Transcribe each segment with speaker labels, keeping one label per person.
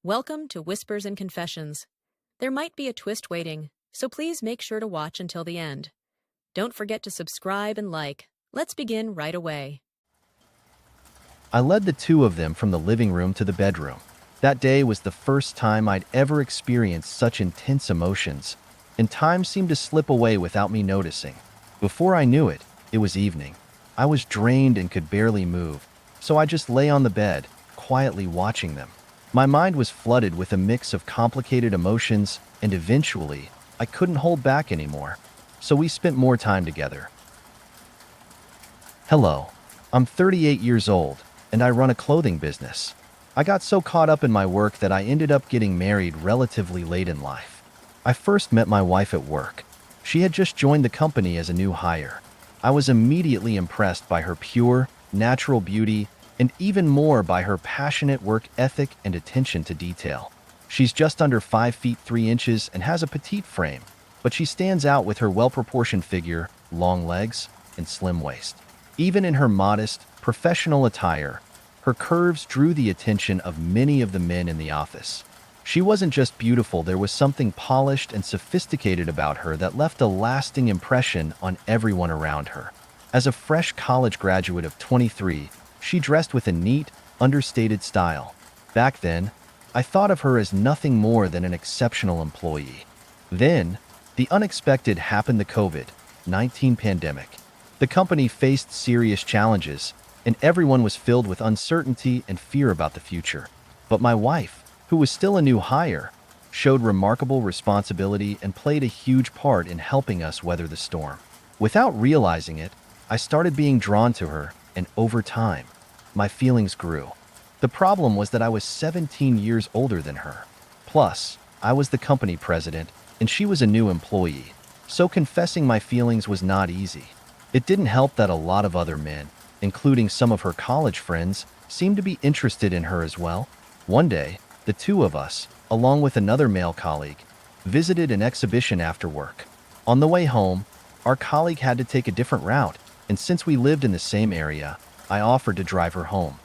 Speaker 1: Welcome to Whispers and Confessions. There might be a twist waiting, so please make sure to watch until the end. Don't forget to subscribe and like. Let's begin right away.
Speaker 2: I led the two of them from the living room to the bedroom. That day was the first time I'd ever experienced such intense emotions, and time seemed to slip away without me noticing. Before I knew it, it was evening. I was drained and could barely move, so I just lay on the bed, quietly watching them. My mind was flooded with a mix of complicated emotions, and eventually, I couldn't hold back anymore. So we spent more time together. Hello, I'm 38 years old, and I run a clothing business. I got so caught up in my work that I ended up getting married relatively late in life. I first met my wife at work. She had just joined the company as a new hire. I was immediately impressed by her pure, natural beauty, and even more by her passionate work ethic and attention to detail. She's just under 5 feet 3 inches and has a petite frame, but she stands out with her well-proportioned figure, long legs, and slim waist. Even in her modest, professional attire, her curves drew the attention of many of the men in the office. She wasn't just beautiful, there was something polished and sophisticated about her that left a lasting impression on everyone around her. As a fresh college graduate of 23, she dressed with a neat, understated style. Back then, I thought of her as nothing more than an exceptional employee. Then, the unexpected happened: the COVID-19 pandemic. The company faced serious challenges, and everyone was filled with uncertainty and fear about the future. But my wife, who was still a new hire, showed remarkable responsibility and played a huge part in helping us weather the storm. Without realizing it, I started being drawn to her, and over time, my feelings grew. The problem was that I was 17 years older than her. Plus, I was the company president, and she was a new employee, so confessing my feelings was not easy. It didn't help that a lot of other men, including some of her college friends, seemed to be interested in her as well. One day, the two of us, along with another male colleague, visited an exhibition after work. On the way home, our colleague had to take a different route, and since we lived in the same area, I offered to drive her home.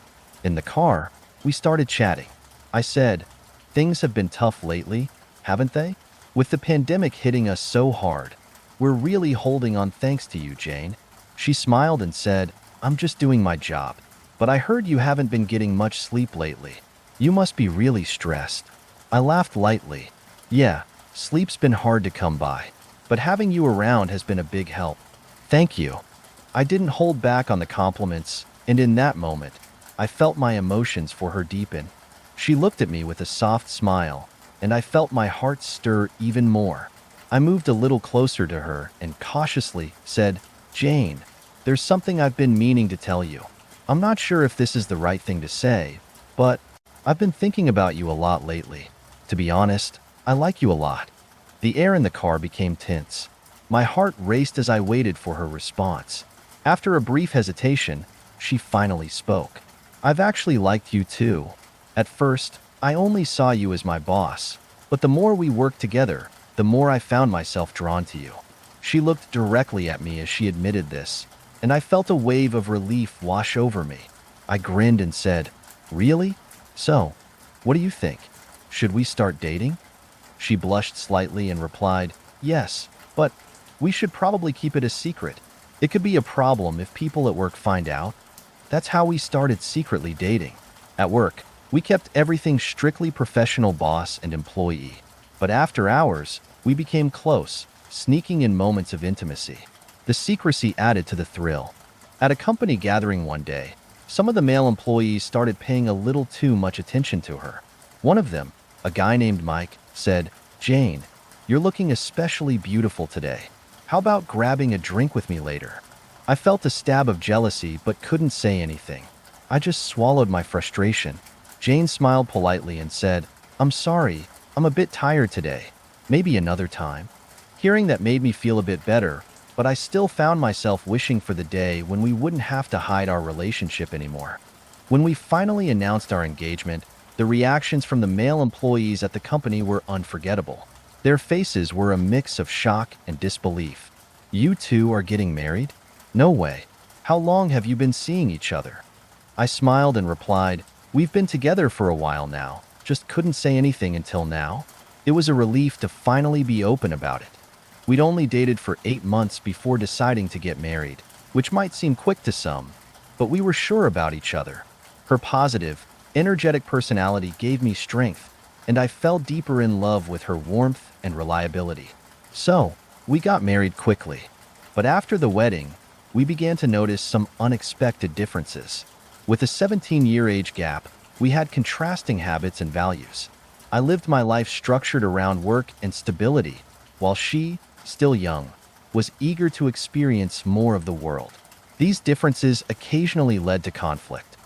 Speaker 2: In the car, we started chatting. I said, "Things have been tough lately, haven't they? With the pandemic hitting us so hard, we're really holding on thanks to you, Jane." She smiled and said, "I'm just doing my job. But I heard you haven't been getting much sleep lately. You must be really stressed." I laughed lightly. "Yeah, sleep's been hard to come by, but having you around has been a big help." "Thank you." I didn't hold back on the compliments, and in that moment, I felt my emotions for her deepen. She looked at me with a soft smile, and I felt my heart stir even more. I moved a little closer to her and cautiously said, "Jane, there's something I've been meaning to tell you. I'm not sure if this is the right thing to say, but I've been thinking about you a lot lately. To be honest, I like you a lot." The air in the car became tense. My heart raced as I waited for her response. After a brief hesitation, she finally spoke. "I've actually liked you too. At first, I only saw you as my boss, but the more we worked together, the more I found myself drawn to you." She looked directly at me as she admitted this, and I felt a wave of relief wash over me. I grinned and said, "Really? So, what do you think? Should we start dating?" She blushed slightly and replied, "Yes, but we should probably keep it a secret. It could be a problem if people at work find out." That's how we started secretly dating. At work, we kept everything strictly professional, boss and employee. But after hours, we became close, sneaking in moments of intimacy. The secrecy added to the thrill. At a company gathering one day, some of the male employees started paying a little too much attention to her. One of them, a guy named Mike, said, "Jane, you're looking especially beautiful today. How about grabbing a drink with me later?" I felt a stab of jealousy but couldn't say anything. I just swallowed my frustration. Jane smiled politely and said, "I'm sorry, I'm a bit tired today. Maybe another time." Hearing that made me feel a bit better, but I still found myself wishing for the day when we wouldn't have to hide our relationship anymore. When we finally announced our engagement, the reactions from the male employees at the company were unforgettable. Their faces were a mix of shock and disbelief. "You two are getting married? No way. How long have you been seeing each other?" I smiled and replied, "We've been together for a while now, just couldn't say anything until now. It was a relief to finally be open about it. We'd only dated for 8 months before deciding to get married, which might seem quick to some, but we were sure about each other. Her positive, energetic personality gave me strength, and I fell deeper in love with her warmth and reliability. So, we got married quickly. But after the wedding, we began to notice some unexpected differences. With a 17-year age gap, we had contrasting habits and values. I lived my life structured around work and stability, while she, still young, was eager to experience more of the world. These differences occasionally led to conflict.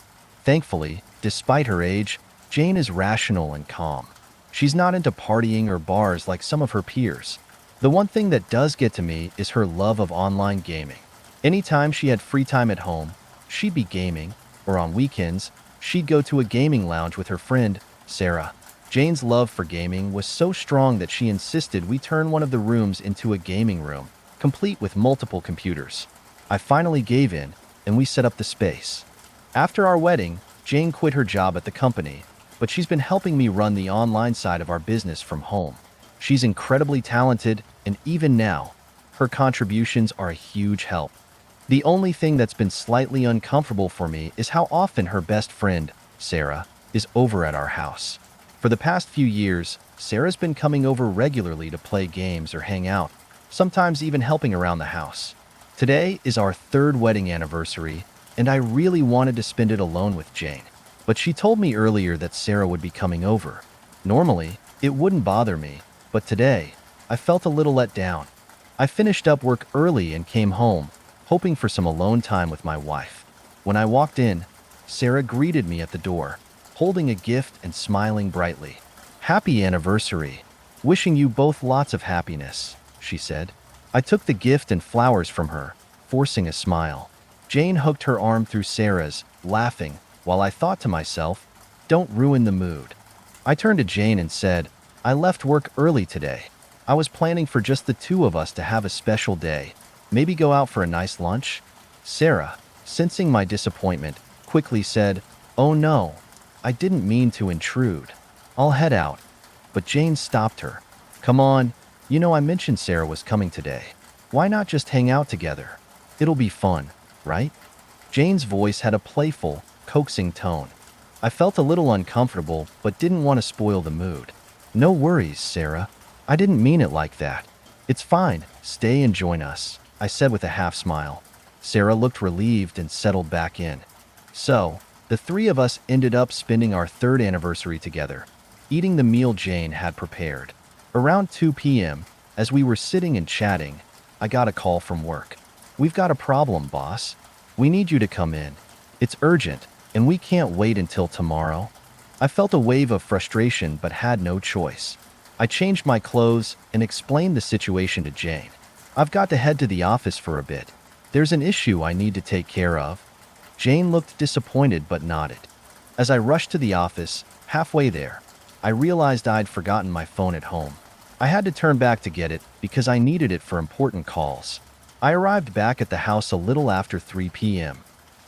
Speaker 2: Thankfully, despite her age, Jane is rational and calm. She's not into partying or bars like some of her peers. The one thing that does get to me is her love of online gaming. Anytime she had free time at home, she'd be gaming, or on weekends, she'd go to a gaming lounge with her friend, Sarah. Jane's love for gaming was so strong that she insisted we turn one of the rooms into a gaming room, complete with multiple computers. I finally gave in, and we set up the space. After our wedding, Jane quit her job at the company, but she's been helping me run the online side of our business from home. She's incredibly talented, and even now, her contributions are a huge help. The only thing that's been slightly uncomfortable for me is how often her best friend, Sarah, is over at our house. For the past few years, Sarah's been coming over regularly to play games or hang out, sometimes even helping around the house. Today is our 3rd wedding anniversary, and I really wanted to spend it alone with Jane. But she told me earlier that Sarah would be coming over. Normally, it wouldn't bother me, but today, I felt a little let down. I finished up work early and came home, hoping for some alone time with my wife. When I walked in, Sarah greeted me at the door, holding a gift and smiling brightly. "Happy anniversary. Wishing you both lots of happiness," she said. I took the gift and flowers from her, forcing a smile. Jane hooked her arm through Sarah's, laughing, while I thought to myself, "Don't ruin the mood." I turned to Jane and said, "I left work early today. I was planning for just the 2 of us to have a special day. Maybe go out for a nice lunch?" Sarah, sensing my disappointment, quickly said, "Oh no, I didn't mean to intrude. I'll head out." But Jane stopped her. "Come on, you know I mentioned Sarah was coming today. Why not just hang out together? It'll be fun, right?" Jane's voice had a playful, coaxing tone. I felt a little uncomfortable, but didn't want to spoil the mood. "No worries, Sarah. I didn't mean it like that. It's fine, stay and join us," I said with a half smile. Sarah looked relieved and settled back in. So, the 3 of us ended up spending our 3rd anniversary together, eating the meal Jane had prepared. Around 2 p.m., as we were sitting and chatting, I got a call from work. "We've got a problem, boss. We need you to come in. It's urgent, and we can't wait until tomorrow." I felt a wave of frustration but had no choice. I changed my clothes and explained the situation to Jane. "I've got to head to the office for a bit. There's an issue I need to take care of." Jane looked disappointed but nodded. As I rushed to the office, halfway there, I realized I'd forgotten my phone at home. I had to turn back to get it because I needed it for important calls. I arrived back at the house a little after 3 p.m.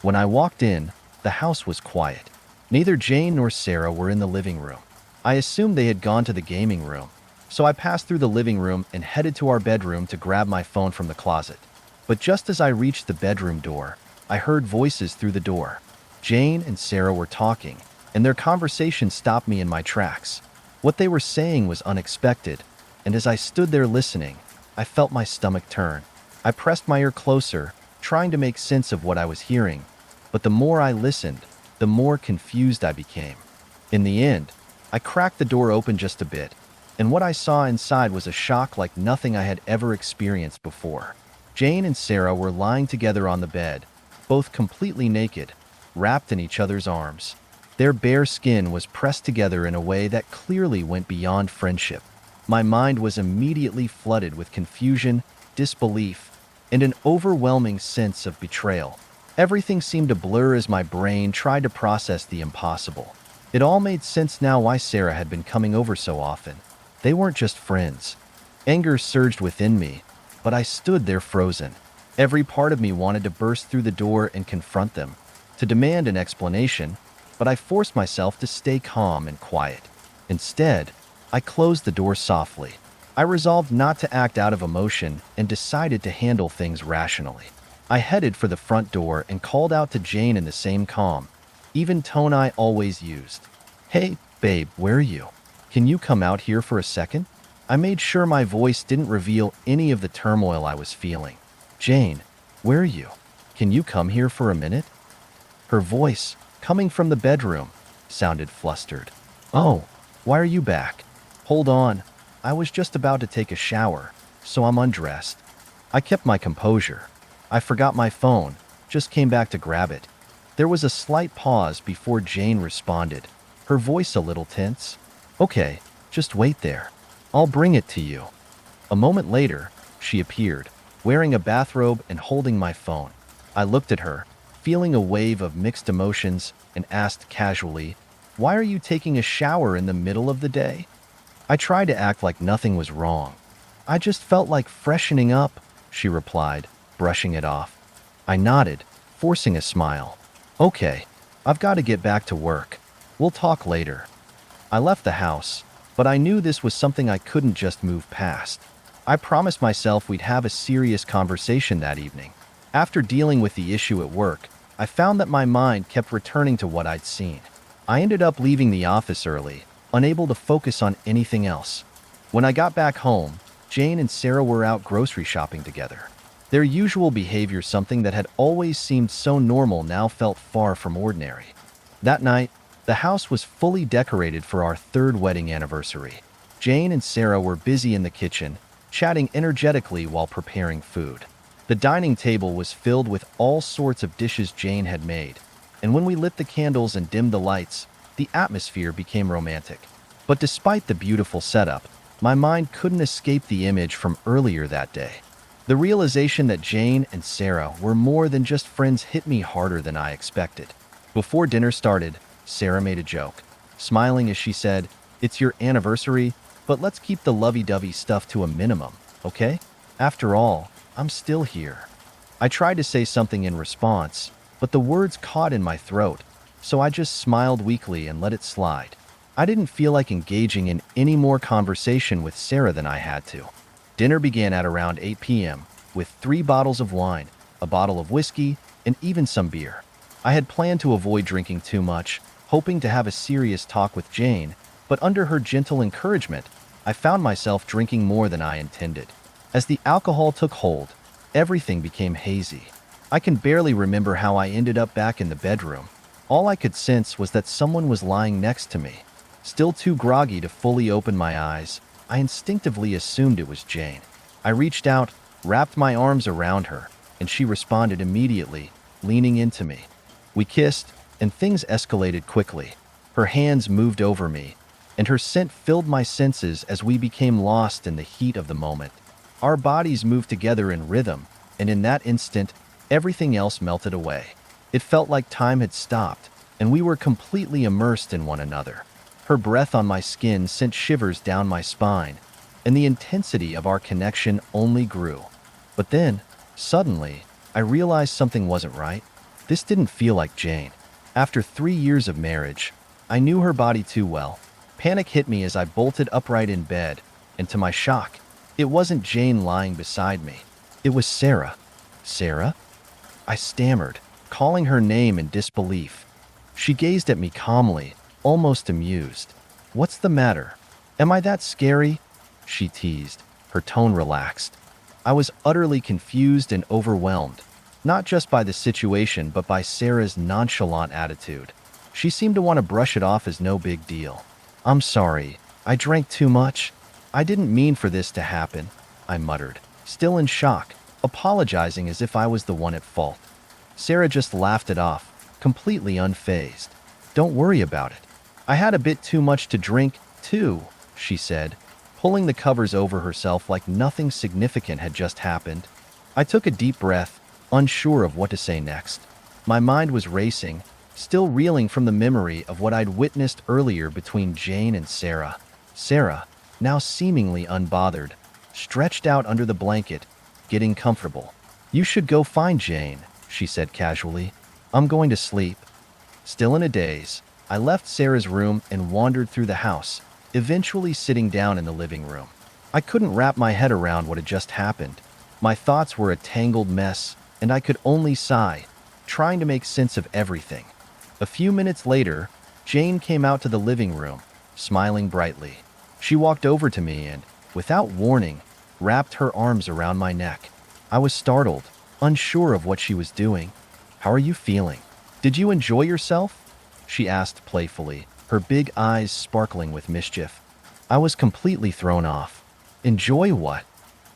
Speaker 2: When I walked in, the house was quiet. Neither Jane nor Sarah were in the living room. I assumed they had gone to the gaming room, so I passed through the living room and headed to our bedroom to grab my phone from the closet. But just as I reached the bedroom door, I heard voices through the door. Jane and Sarah were talking, and their conversation stopped me in my tracks. What they were saying was unexpected, and as I stood there listening, I felt my stomach turn. I pressed my ear closer, trying to make sense of what I was hearing, but the more I listened, the more confused I became. In the end, I cracked the door open just a bit, and what I saw inside was a shock like nothing I had ever experienced before. Jane and Sarah were lying together on the bed, both completely naked, wrapped in each other's arms. Their bare skin was pressed together in a way that clearly went beyond friendship. My mind was immediately flooded with confusion, disbelief, and an overwhelming sense of betrayal. Everything seemed to blur as my brain tried to process the impossible. It all made sense now why Sarah had been coming over so often. They weren't just friends. Anger surged within me, but I stood there frozen. Every part of me wanted to burst through the door and confront them, to demand an explanation, but I forced myself to stay calm and quiet. Instead, I closed the door softly. I resolved not to act out of emotion and decided to handle things rationally. I headed for the front door and called out to Jane in the same calm, even tone I always used. "Hey, babe, where are you? Can you come out here for a second?" I made sure my voice didn't reveal any of the turmoil I was feeling. "Jane, where are you? Can you come here for a minute?" Her voice, coming from the bedroom, sounded flustered. "Oh, why are you back? Hold on. I was just about to take a shower, so I'm undressed." I kept my composure. I forgot my phone, just came back to grab it. There was a slight pause before Jane responded, her voice a little tense. "Okay, just wait there. I'll bring it to you." A moment later, she appeared, wearing a bathrobe and holding my phone. I looked at her, feeling a wave of mixed emotions, and asked casually, "Why are you taking a shower in the middle of the day?" I tried to act like nothing was wrong. "I just felt like freshening up," she replied, brushing it off. I nodded, forcing a smile. "Okay, I've got to get back to work. We'll talk later." I left the house, but I knew this was something I couldn't just move past. I promised myself we'd have a serious conversation that evening. After dealing with the issue at work, I found that my mind kept returning to what I'd seen. I ended up leaving the office early, unable to focus on anything else. When I got back home, Jane and Sarah were out grocery shopping together. Their usual behavior, something that had always seemed so normal, now felt far from ordinary. That night, the house was fully decorated for our third wedding anniversary. Jane and Sarah were busy in the kitchen, chatting energetically while preparing food. The dining table was filled with all sorts of dishes Jane had made, and when we lit the candles and dimmed the lights, the atmosphere became romantic. But despite the beautiful setup, my mind couldn't escape the image from earlier that day. The realization that Jane and Sarah were more than just friends hit me harder than I expected. Before dinner started, Sarah made a joke, smiling as she said, "It's your anniversary, but let's keep the lovey-dovey stuff to a minimum, okay? After all, I'm still here." I tried to say something in response, but the words caught in my throat, so I just smiled weakly and let it slide. I didn't feel like engaging in any more conversation with Sarah than I had to. Dinner began at around 8 p.m., with 3 bottles of wine, a bottle of whiskey, and even some beer. I had planned to avoid drinking too much, hoping to have a serious talk with Jane, but under her gentle encouragement, I found myself drinking more than I intended. As the alcohol took hold, everything became hazy. I can barely remember how I ended up back in the bedroom. All I could sense was that someone was lying next to me. Still too groggy to fully open my eyes, I instinctively assumed it was Jane. I reached out, wrapped my arms around her, and she responded immediately, leaning into me. We kissed, and things escalated quickly. Her hands moved over me, and her scent filled my senses as we became lost in the heat of the moment. Our bodies moved together in rhythm, and in that instant, everything else melted away. It felt like time had stopped, and we were completely immersed in one another. Her breath on my skin sent shivers down my spine, and the intensity of our connection only grew. But then, suddenly, I realized something wasn't right. This didn't feel like Jane. After 3 years of marriage, I knew her body too well. Panic hit me as I bolted upright in bed, and to my shock, it wasn't Jane lying beside me. It was Sarah. "Sarah?" I stammered, calling her name in disbelief. She gazed at me calmly, almost amused. "What's the matter? Am I that scary?" she teased, her tone relaxed. I was utterly confused and overwhelmed, not just by the situation but by Sarah's nonchalant attitude. She seemed to want to brush it off as no big deal. "I'm sorry, I drank too much. I didn't mean for this to happen," I muttered, still in shock, apologizing as if I was the one at fault. Sarah just laughed it off, completely unfazed. "Don't worry about it. I had a bit too much to drink, too," she said, pulling the covers over herself like nothing significant had just happened. I took a deep breath, unsure of what to say next. My mind was racing, still reeling from the memory of what I'd witnessed earlier between Jane and Sarah. Sarah, now seemingly unbothered, stretched out under the blanket, getting comfortable. "You should go find Jane," she said casually. "I'm going to sleep." Still in a daze, I left Sarah's room and wandered through the house, eventually sitting down in the living room. I couldn't wrap my head around what had just happened. My thoughts were a tangled mess, and I could only sigh, trying to make sense of everything. A few minutes later, Jane came out to the living room, smiling brightly. She walked over to me and, without warning, wrapped her arms around my neck. I was startled, unsure of what she was doing. "How are you feeling? Did you enjoy yourself?" she asked playfully, her big eyes sparkling with mischief. I was completely thrown off. "Enjoy what?"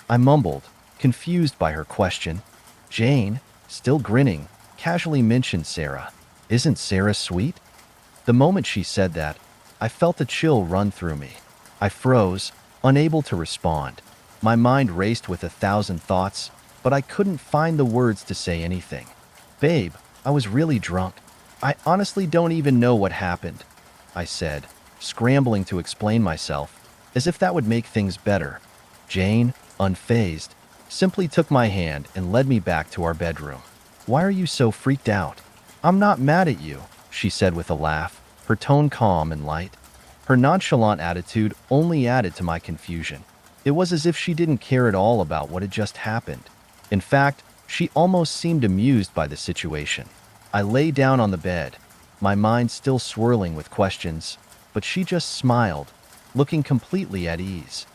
Speaker 2: I mumbled, confused by her question. Jane, still grinning, casually mentioned Sarah. "Isn't Sarah sweet?" The moment she said that, I felt a chill run through me. I froze, unable to respond. My mind raced with 1,000 thoughts, but I couldn't find the words to say anything. "Babe, I was really drunk. I honestly don't even know what happened," I said, scrambling to explain myself, as if that would make things better. Jane, unfazed, simply took my hand and led me back to our bedroom. "Why are you so freaked out?" "I'm not mad at you," she said with a laugh, her tone calm and light. Her nonchalant attitude only added to my confusion. It was as if she didn't care at all about what had just happened. In fact, she almost seemed amused by the situation. I lay down on the bed, my mind still swirling with questions, but she just smiled, looking completely at ease.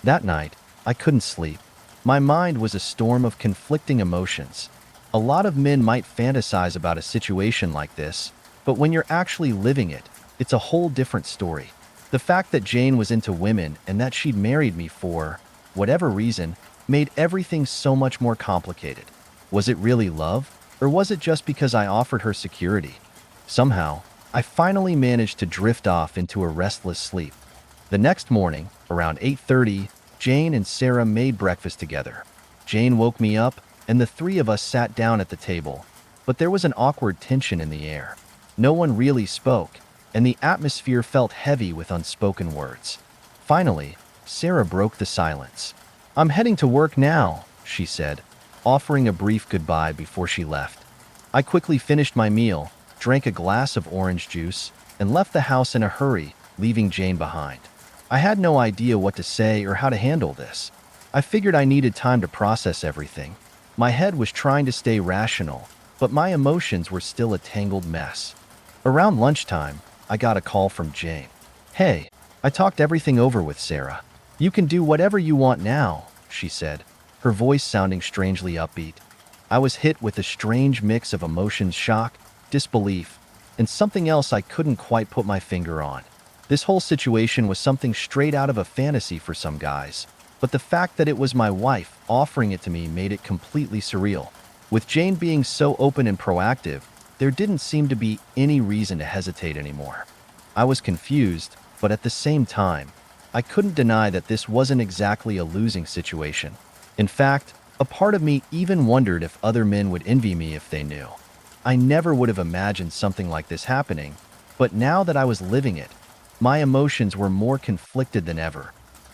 Speaker 2: That night, I couldn't sleep. My mind was a storm of conflicting emotions. A lot of men might fantasize about a situation like this, but when you're actually living it, it's a whole different story. The fact that Jane was into women and that she'd married me for whatever reason made everything so much more complicated. Was it really love, or was it just because I offered her security? Somehow, I finally managed to drift off into a restless sleep. The next morning, around 8:30, Jane and Sarah made breakfast together. Jane woke me up, and the three of us sat down at the table, but there was an awkward tension in the air. No one really spoke, and the atmosphere felt heavy with unspoken words. Finally, Sarah broke the silence. "I'm heading to work now," she said, offering a brief goodbye before she left. I quickly finished my meal, drank a glass of orange juice, and left the house in a hurry, leaving Jane behind. I had no idea what to say or how to handle this. I figured I needed time to process everything. My head was trying to stay rational, but my emotions were still a tangled mess. Around lunchtime, I got a call from Jane. "Hey, I talked everything over with Sarah. You can do whatever you want now," she said, her voice sounding strangely upbeat. I was hit with a strange mix of emotions: shock, disbelief, and something else I couldn't quite put my finger on. This whole situation was something straight out of a fantasy for some guys, but the fact that it was my wife offering it to me made it completely surreal. With Jane being so open and proactive, there didn't seem to be any reason to hesitate anymore. I was confused, but at the same time, I couldn't deny that this wasn't exactly a losing situation. In fact, a part of me even wondered if other men would envy me if they knew. I never would have imagined something like this happening, but now that I was living it, my emotions were more conflicted than ever.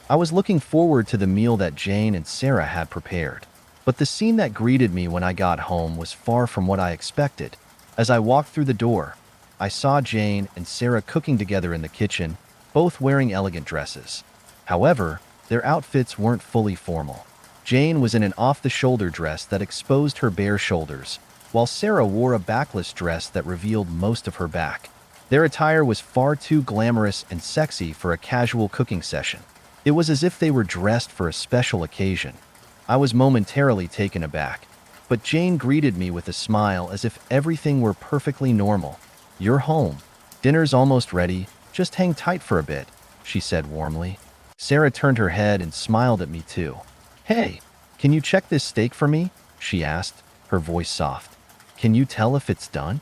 Speaker 2: I was looking forward to the meal that Jane and Sarah had prepared, but the scene that greeted me when I got home was far from what I expected. As I walked through the door, I saw Jane and Sarah cooking together in the kitchen, both wearing elegant dresses. However, their outfits weren't fully formal. Jane was in an off-the-shoulder dress that exposed her bare shoulders, while Sarah wore a backless dress that revealed most of her back. Their attire was far too glamorous and sexy for a casual cooking session. It was as if they were dressed for a special occasion. I was momentarily taken aback, but Jane greeted me with a smile as if everything were perfectly normal. "You're home. Dinner's almost ready. Just hang tight for a bit," she said warmly. Sarah turned her head and smiled at me too. "Hey, can you check this steak for me?" she asked, her voice soft. "Can you tell if it's done?"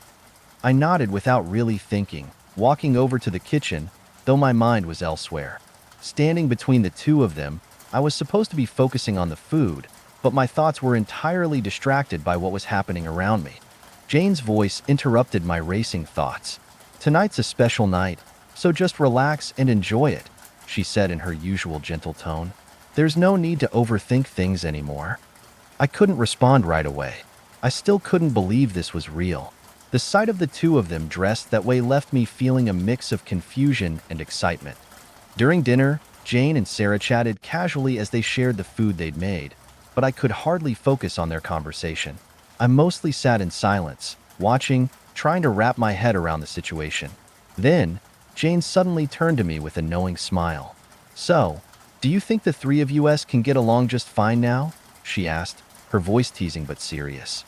Speaker 2: I nodded without really thinking, walking over to the kitchen, though my mind was elsewhere. Standing between the two of them, I was supposed to be focusing on the food, but my thoughts were entirely distracted by what was happening around me. Jane's voice interrupted my racing thoughts. "Tonight's a special night, so just relax and enjoy it," she said in her usual gentle tone. "There's no need to overthink things anymore." I couldn't respond right away. I still couldn't believe this was real. The sight of the two of them dressed that way left me feeling a mix of confusion and excitement. During dinner, Jane and Sarah chatted casually as they shared the food they'd made, but I could hardly focus on their conversation. I mostly sat in silence, watching, trying to wrap my head around the situation. Then, Jane suddenly turned to me with a knowing smile. "So, do you think the three of us can get along just fine now?" she asked, her voice teasing but serious.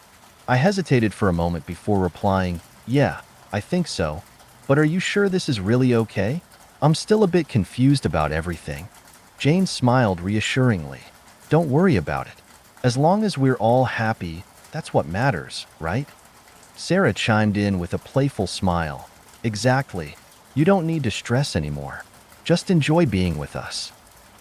Speaker 2: I hesitated for a moment before replying, "Yeah, I think so. But are you sure this is really okay? I'm still a bit confused about everything." Jane smiled reassuringly. "Don't worry about it. As long as we're all happy, that's what matters, right?" Sarah chimed in with a playful smile. "Exactly. You don't need to stress anymore. Just enjoy being with us."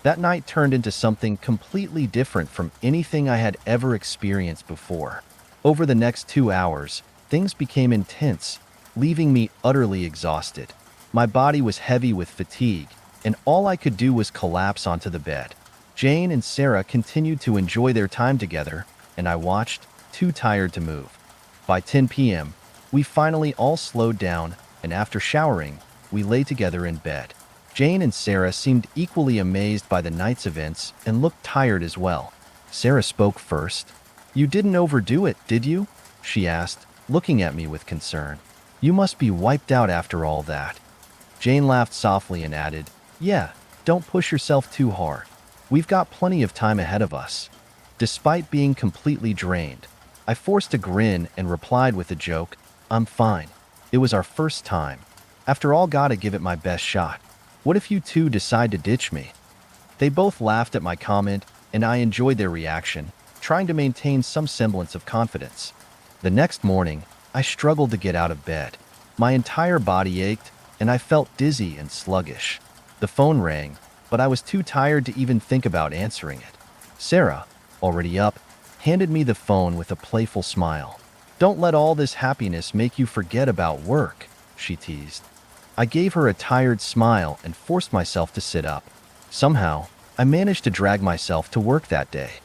Speaker 2: That night turned into something completely different from anything I had ever experienced before. Over the next 2 hours, things became intense, leaving me utterly exhausted. My body was heavy with fatigue, and all I could do was collapse onto the bed. Jane and Sarah continued to enjoy their time together, and I watched, too tired to move. By 10 p.m., we finally all slowed down, and after showering, we lay together in bed. Jane and Sarah seemed equally amazed by the night's events and looked tired as well. Sarah spoke first. "You didn't overdo it, did you?" she asked, looking at me with concern. "You must be wiped out after all that." Jane laughed softly and added, "Yeah, don't push yourself too hard. We've got plenty of time ahead of us." Despite being completely drained, I forced a grin and replied with a joke, "I'm fine. It was our first time. After all, gotta give it my best shot. What if you two decide to ditch me?" They both laughed at my comment, and I enjoyed their reaction, trying to maintain some semblance of confidence. The next morning, I struggled to get out of bed. My entire body ached, and I felt dizzy and sluggish. The phone rang, but I was too tired to even think about answering it. Sarah, already up, handed me the phone with a playful smile. "Don't let all this happiness make you forget about work," she teased. I gave her a tired smile and forced myself to sit up. Somehow, I managed to drag myself to work that day.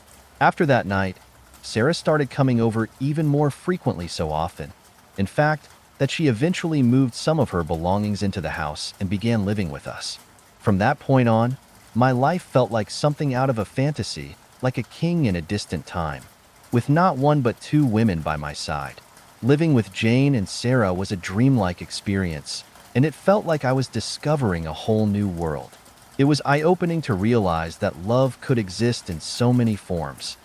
Speaker 2: After that night, Sarah started coming over even more frequently so often. In fact, that she eventually moved some of her belongings into the house and began living with us. From that point on, my life felt like something out of a fantasy, like a king in a distant time, with not one but two women by my side. Living with Jane and Sarah was a dreamlike experience, and it felt like I was discovering a whole new world. It was eye-opening to realize that love could exist in so many forms.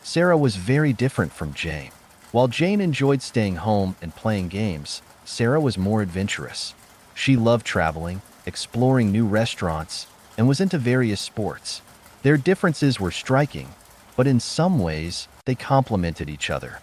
Speaker 2: Sarah was very different from Jane. While Jane enjoyed staying home and playing games, Sarah was more adventurous. She loved traveling, exploring new restaurants, and was into various sports. Their differences were striking, but in some ways, they complemented each other.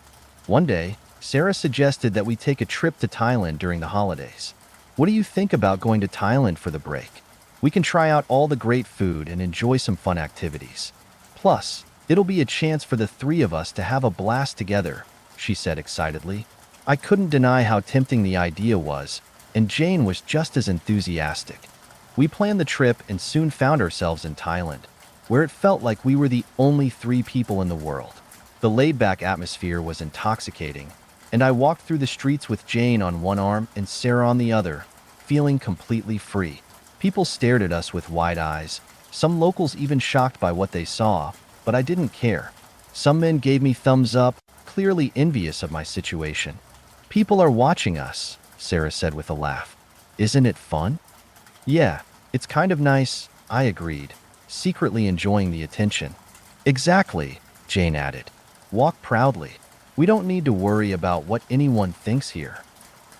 Speaker 2: One day, Sarah suggested that we take a trip to Thailand during the holidays. "What do you think about going to Thailand for the break? We can try out all the great food and enjoy some fun activities. Plus, it'll be a chance for the three of us to have a blast together," she said excitedly. I couldn't deny how tempting the idea was, and Jane was just as enthusiastic. We planned the trip and soon found ourselves in Thailand, where it felt like we were the only three people in the world. The laid-back atmosphere was intoxicating, and I walked through the streets with Jane on one arm and Sarah on the other, feeling completely free. People stared at us with wide eyes, some locals even shocked by what they saw, but I didn't care. Some men gave me thumbs up, clearly envious of my situation. "People are watching us," Sarah said with a laugh. "Isn't it fun?" "Yeah, it's kind of nice," I agreed, secretly enjoying the attention. "Exactly," Jane added. "Walk proudly. We don't need to worry about what anyone thinks here."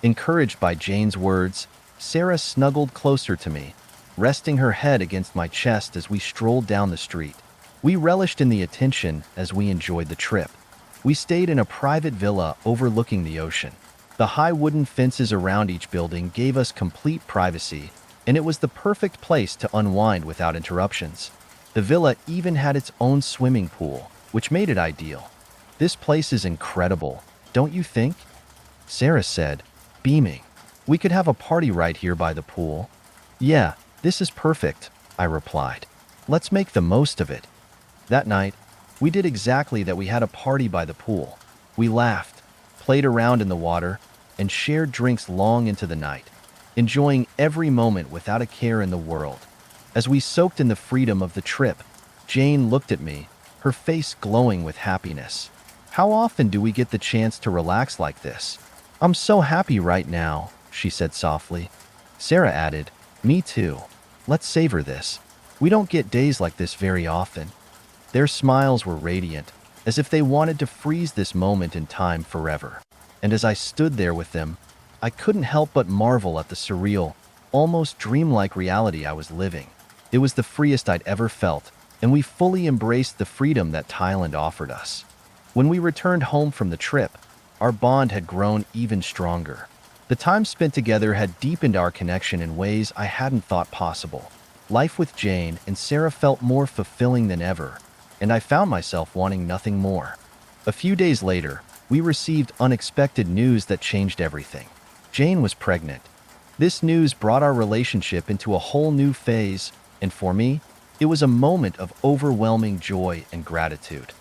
Speaker 2: Encouraged by Jane's words, Sarah snuggled closer to me, resting her head against my chest as we strolled down the street. We relished in the attention as we enjoyed the trip. We stayed in a private villa overlooking the ocean. The high wooden fences around each building gave us complete privacy, and it was the perfect place to unwind without interruptions. The villa even had its own swimming pool, which made it ideal. "This place is incredible, don't you think?" Sarah said, beaming. "We could have a party right here by the pool." "Yeah, this is perfect," I replied. "Let's make the most of it." That night, we did exactly that. We had a party by the pool. We laughed, played around in the water, and shared drinks long into the night, enjoying every moment without a care in the world. As we soaked in the freedom of the trip, Jane looked at me, her face glowing with happiness. How often do we get the chance to relax like this? I'm so happy right now, she said softly. Sarah added, me too. Let's savor this. We don't get days like this very often. Their smiles were radiant, as if they wanted to freeze this moment in time forever. And as I stood there with them, I couldn't help but marvel at the surreal, almost dreamlike reality I was living. It was the freest I'd ever felt, and we fully embraced the freedom that Thailand offered us. When we returned home from the trip, our bond had grown even stronger. The time spent together had deepened our connection in ways I hadn't thought possible. Life with Jane and Sarah felt more fulfilling than ever, and I found myself wanting nothing more. A few days later, we received unexpected news that changed everything. Jane was pregnant. This news brought our relationship into a whole new phase, and for me, it was a moment of overwhelming joy and gratitude.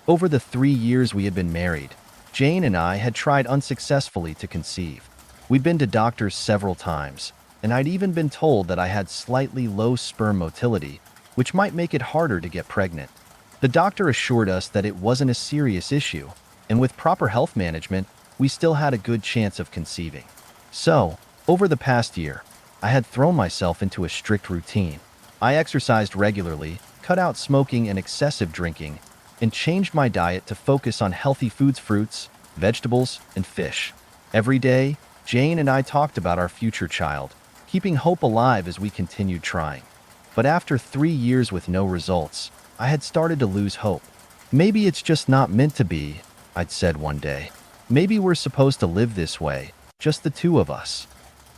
Speaker 2: Over the 3 years we had been married, Jane and I had tried unsuccessfully to conceive. We'd been to doctors several times, and I'd even been told that I had slightly low sperm motility, which might make it harder to get pregnant. The doctor assured us that it wasn't a serious issue, and with proper health management, we still had a good chance of conceiving. So, over the past year, I had thrown myself into a strict routine. I exercised regularly, cut out smoking and excessive drinking, and changed my diet to focus on healthy foods, fruits, vegetables, and fish. Every day, Jane and I talked about our future child, keeping hope alive as we continued trying. But after 3 years with no results, I had started to lose hope. Maybe it's just not meant to be, I'd said one day. Maybe we're supposed to live this way, just the two of us.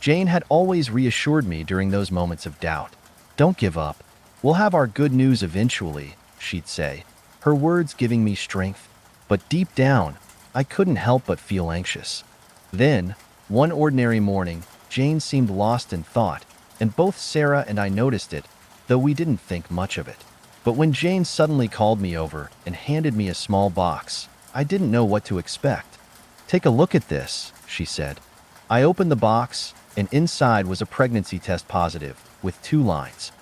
Speaker 2: Jane had always reassured me during those moments of doubt. Don't give up. We'll have our good news eventually, she'd say, her words giving me strength. But deep down, I couldn't help but feel anxious. Then, one ordinary morning, Jane seemed lost in thought, and both Sarah and I noticed it, though we didn't think much of it. But when Jane suddenly called me over and handed me a small box, I didn't know what to expect. Take a look at this, she said. I opened the box, and inside was a pregnancy test positive, with 2 lines.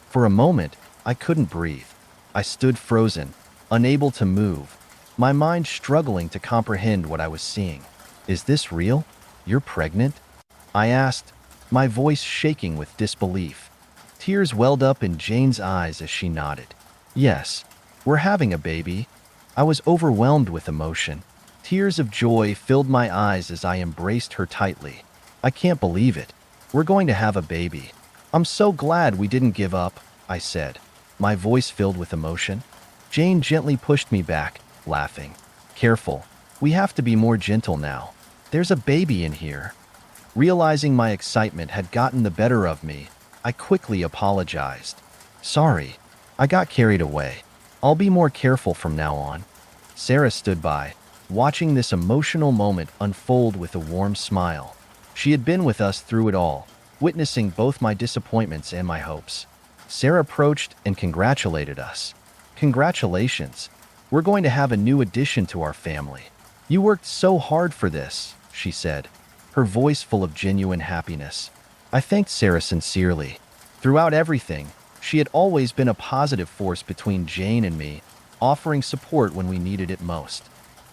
Speaker 2: For a moment, I couldn't breathe. I stood frozen, unable to move, my mind struggling to comprehend what I was seeing. Is this real? You're pregnant? I asked, my voice shaking with disbelief. Tears welled up in Jane's eyes as she nodded. Yes, we're having a baby. I was overwhelmed with emotion. Tears of joy filled my eyes as I embraced her tightly. I can't believe it. We're going to have a baby. I'm so glad we didn't give up, I said, my voice filled with emotion. Jane gently pushed me back, laughing. Careful. We have to be more gentle now. There's a baby in here. Realizing my excitement had gotten the better of me, I quickly apologized. Sorry, I got carried away. I'll be more careful from now on. Sarah stood by, watching this emotional moment unfold with a warm smile. She had been with us through it all, witnessing both my disappointments and my hopes. Sarah approached and congratulated us. Congratulations. We're going to have a new addition to our family. You worked so hard for this, she said, her voice full of genuine happiness. I thanked Sarah sincerely. Throughout everything, she had always been a positive force between Jane and me, offering support when we needed it most.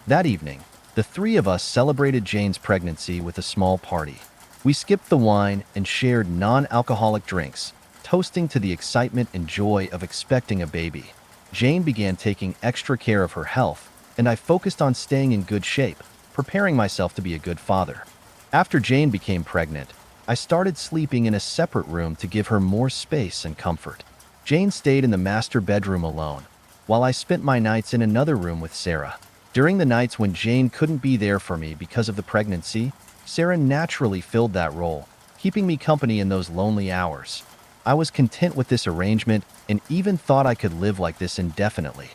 Speaker 2: That evening, the 3 of us celebrated Jane's pregnancy with a small party. We skipped the wine and shared non-alcoholic drinks, toasting to the excitement and joy of expecting a baby. Jane began taking extra care of her health, and I focused on staying in good shape, preparing myself to be a good father. After Jane became pregnant, I started sleeping in a separate room to give her more space and comfort. Jane stayed in the master bedroom alone, while I spent my nights in another room with Sarah. During the nights when Jane couldn't be there for me because of the pregnancy, Sarah naturally filled that role, keeping me company in those lonely hours. I was content with this arrangement and even thought I could live like this indefinitely.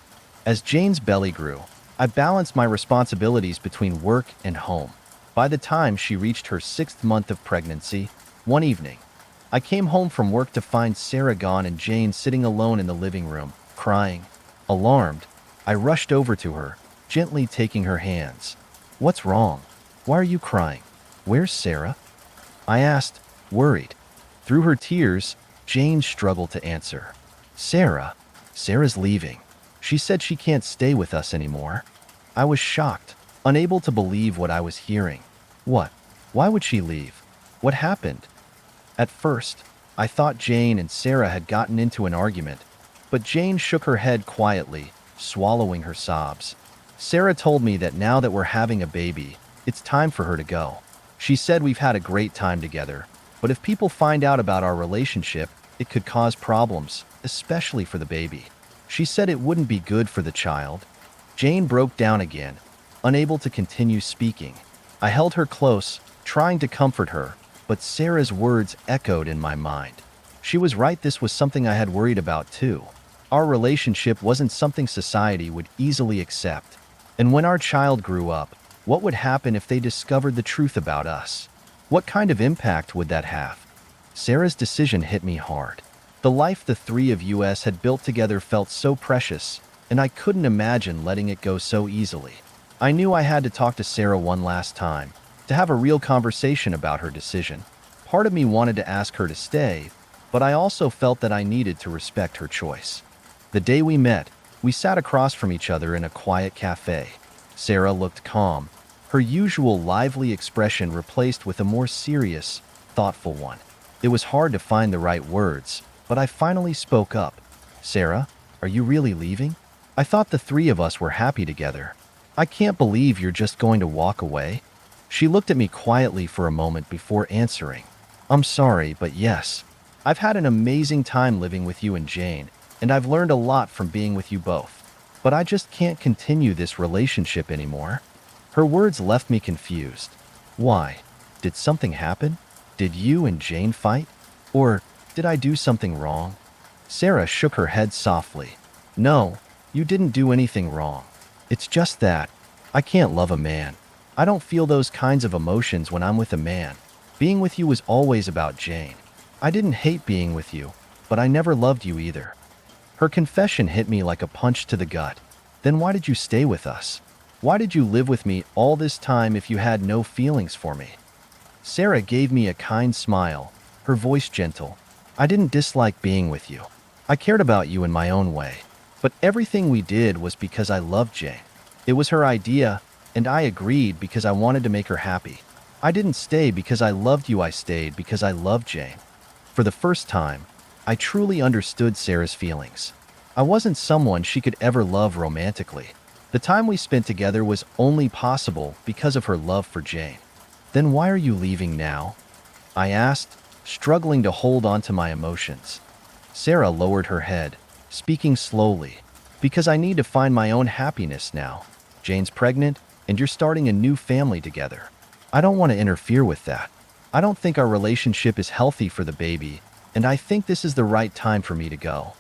Speaker 2: As Jane's belly grew, I balanced my responsibilities between work and home. By the time she reached her 6th month of pregnancy, one evening, I came home from work to find Sarah gone and Jane sitting alone in the living room, crying. Alarmed, I rushed over to her, gently taking her hands. What's wrong? Why are you crying? Where's Sarah? I asked, worried. Through her tears, Jane struggled to answer. Sarah's leaving. She said she can't stay with us anymore. I was shocked, unable to believe what I was hearing. What? Why would she leave? What happened? At first, I thought Jane and Sarah had gotten into an argument, but Jane shook her head quietly, swallowing her sobs. Sarah told me that now that we're having a baby, it's time for her to go. She said we've had a great time together, but if people find out about our relationship, it could cause problems, especially for the baby. She said it wouldn't be good for the child. Jane broke down again, unable to continue speaking. I held her close, trying to comfort her, but Sarah's words echoed in my mind. She was right, this was something I had worried about too. Our relationship wasn't something society would easily accept. And when our child grew up, what would happen if they discovered the truth about us? What kind of impact would that have? Sarah's decision hit me hard. The life the three of us had built together felt so precious, and I couldn't imagine letting it go so easily. I knew I had to talk to Sarah one last time, to have a real conversation about her decision. Part of me wanted to ask her to stay, but I also felt that I needed to respect her choice. The day we met, we sat across from each other in a quiet cafe. Sarah looked calm, her usual lively expression replaced with a more serious, thoughtful one. It was hard to find the right words, but I finally spoke up. Sarah, are you really leaving? I thought the three of us were happy together. I can't believe you're just going to walk away. She looked at me quietly for a moment before answering. I'm sorry, but yes. I've had an amazing time living with you and Jane, and I've learned a lot from being with you both. But I just can't continue this relationship anymore. Her words left me confused. Why? Did something happen? Did you and Jane fight? Or did I do something wrong? Sarah shook her head softly. No, you didn't do anything wrong. It's just that I can't love a man. I don't feel those kinds of emotions when I'm with a man. Being with you was always about Jane. I didn't hate being with you, but I never loved you either. Her confession hit me like a punch to the gut. Then why did you stay with us? Why did you live with me all this time if you had no feelings for me? Sarah gave me a kind smile, her voice gentle. I didn't dislike being with you. I cared about you in my own way. But everything we did was because I loved Jane. It was her idea, and I agreed because I wanted to make her happy. I didn't stay because I loved you, I stayed because I loved Jane. For the first time, I truly understood Sarah's feelings. I wasn't someone she could ever love romantically. The time we spent together was only possible because of her love for Jane. Then why are you leaving now? I asked, struggling to hold on to my emotions. Sarah lowered her head, speaking slowly. Because I need to find my own happiness now. Jane's pregnant, and you're starting a new family together. I don't want to interfere with that. I don't think our relationship is healthy for the baby, and I think this is the right time for me to go.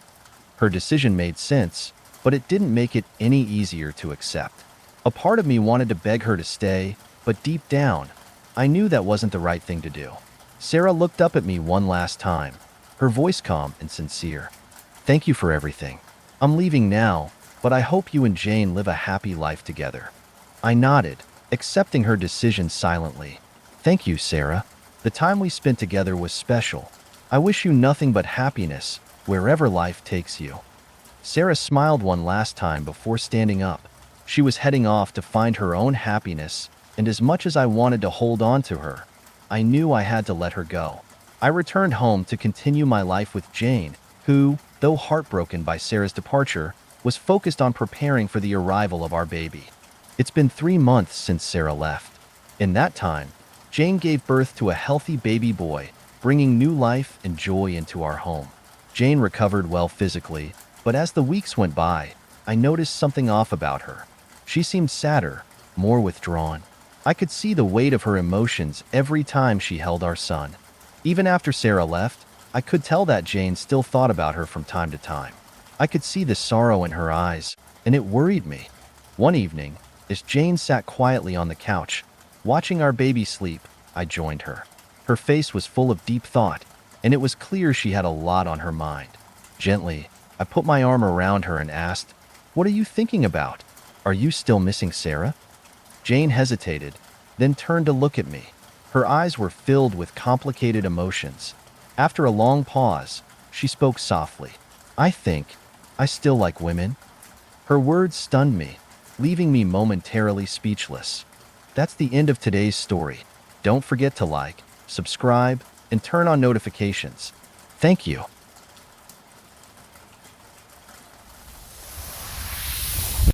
Speaker 2: Her decision made sense, but it didn't make it any easier to accept. A part of me wanted to beg her to stay, but deep down, I knew that wasn't the right thing to do. Sarah looked up at me one last time, her voice calm and sincere. Thank you for everything. I'm leaving now, but I hope you and Jane live a happy life together. I nodded, accepting her decision silently. Thank you, Sarah. The time we spent together was special. I wish you nothing but happiness, wherever life takes you. Sarah smiled one last time before standing up. She was heading off to find her own happiness, and as much as I wanted to hold on to her, I knew I had to let her go. I returned home to continue my life with Jane, who, though heartbroken by Sarah's departure, was focused on preparing for the arrival of our baby. It's been 3 months since Sarah left. In that time, Jane gave birth to a healthy baby boy, bringing new life and joy into our home. Jane recovered well physically, but as the weeks went by, I noticed something off about her. She seemed sadder, more withdrawn. I could see the weight of her emotions every time she held our son. Even after Sarah left, I could tell that Jane still thought about her from time to time. I could see the sorrow in her eyes, and it worried me. One evening, as Jane sat quietly on the couch, watching our baby sleep, I joined her. Her face was full of deep thought, and it was clear she had a lot on her mind. Gently, I put my arm around her and asked, "What are you thinking about? Are you still missing Sarah?" Jane hesitated, then turned to look at me. Her eyes were filled with complicated emotions. After a long pause, She spoke softly. I think I still like women. Her words stunned me, leaving me momentarily speechless. That's the end of today's story. Don't forget to like, subscribe, and turn on notifications. Thank you.